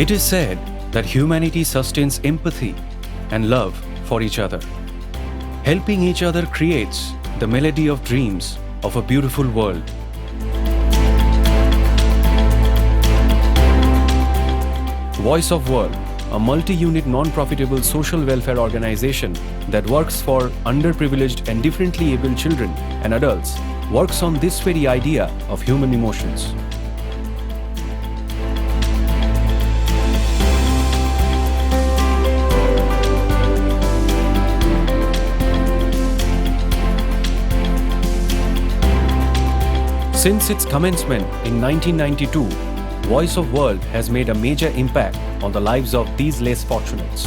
It is said that humanity sustains empathy and love for each other. Helping each other creates the melody of dreams of a beautiful world. Voice of World, a multi-unit non-profitable social welfare organization that works for underprivileged and differently abled children and adults, works on this very idea of human emotions. Since its commencement in 1992, Voice of World has made a major impact on the lives of these less fortunates.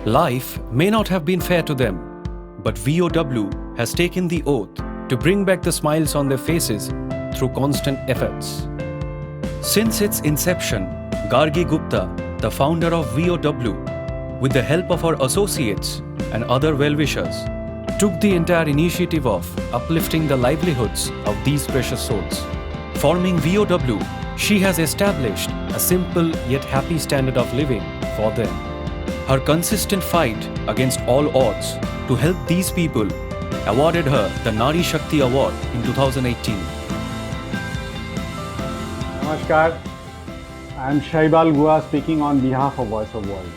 Life may not have been fair to them, but VOW has taken the oath to bring back the smiles on their faces through constant efforts. Since its inception, Gargi Gupta, the founder of VOW, with the help of her associates and other well-wishers, took the entire initiative of uplifting the livelihoods of these precious souls. Forming VOW, she has established a simple yet happy standard of living for them. Her consistent fight against all odds to help these people awarded her the Nari Shakti Award in 2018. Namaskar, I am Shaibal Gua speaking on behalf of Voice of World.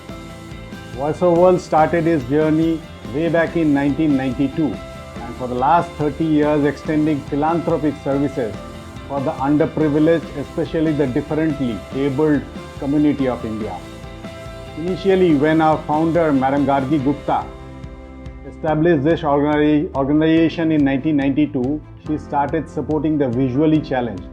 Voice of World started its journey way back in 1992 and for the last 30 years extending philanthropic services for the underprivileged, especially the differently abled community of India. Initially, when our founder, Madam Gargi Gupta, established this organization in 1992, she started supporting the visually challenged.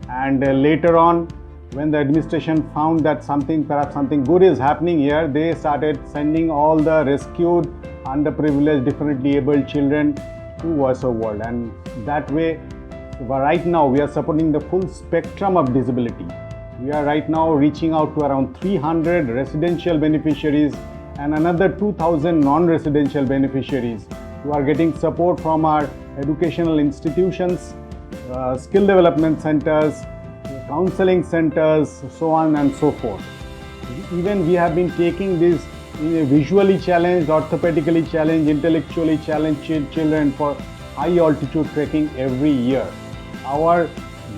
And later on, when the administration found that perhaps something good is happening here, they started sending all the rescued, underprivileged, differently abled children to Voice of World. And that way, right now, we are supporting the full spectrum of disability. We are right now reaching out to around 300 residential beneficiaries and another 2,000 non-residential beneficiaries who are getting support from our educational institutions, skill development centers, counseling centers, so on and so forth. Even we have been taking these visually challenged, orthopedically challenged, intellectually challenged children for high altitude trekking every year. Our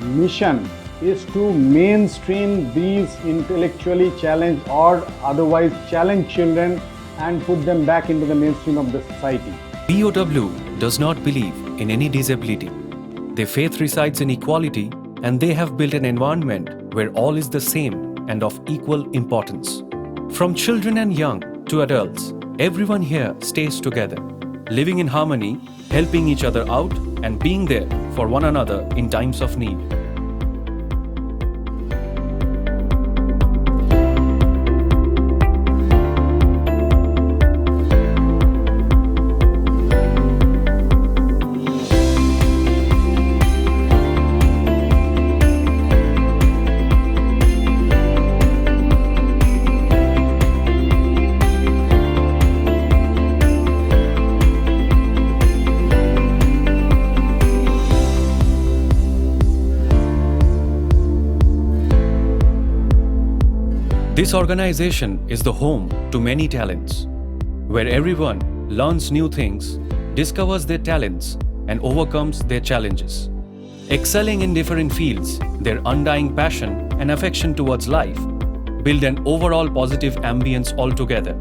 mission is to mainstream these intellectually challenged or otherwise challenged children and put them back into the mainstream of the society. VOW does not believe in any disability. Their faith resides in equality, and they have built an environment where all is the same and of equal importance. From children and young to adults, everyone here stays together, living in harmony, helping each other out, and being there for one another in times of need. This organization is the home to many talents, where everyone learns new things, discovers their talents, and overcomes their challenges. Excelling in different fields, their undying passion and affection towards life build an overall positive ambience altogether,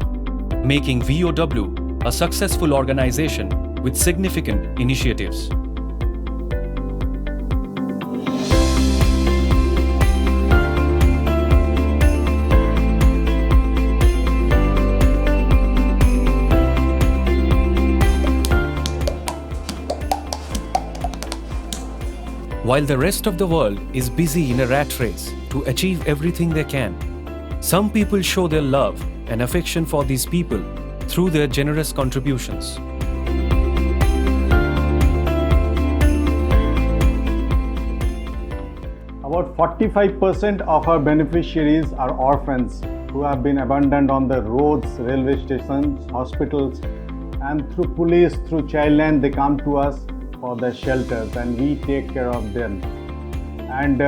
making VOW a successful organization with significant initiatives. While the rest of the world is busy in a rat race to achieve everything they can, some people show their love and affection for these people through their generous contributions. About 45% of our beneficiaries are orphans who have been abandoned on the roads, railway stations, hospitals, and through police, through Childline, they come to us for the shelters and we take care of them. And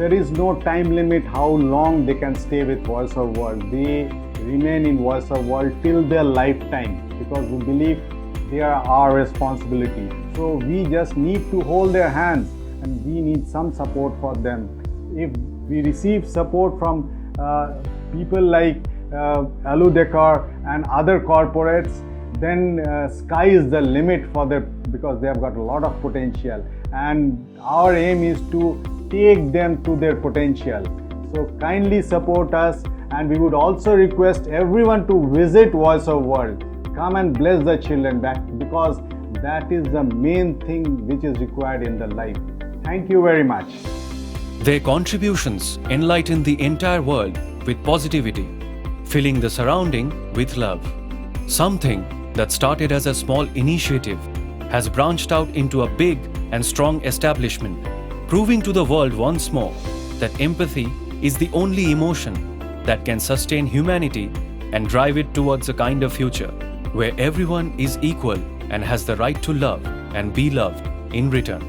there is no time limit how long they can stay with Voice of World. They remain in Voice of World till their lifetime because we believe they are our responsibility. So we just need to hold their hands and we need some support for them. If we receive support from people like Aludecor and other corporates, then sky is the limit for them because they have got a lot of potential, and our aim is to take them to their potential. So kindly support us, and we would also request everyone to visit Voice of World. Come and bless the children back because that is the main thing which is required in the life. Thank you very much. Their contributions enlighten the entire world with positivity, filling the surrounding with love. Something that started as a small initiative has branched out into a big and strong establishment, proving to the world once more that empathy is the only emotion that can sustain humanity and drive it towards a kind of future where everyone is equal and has the right to love and be loved in return.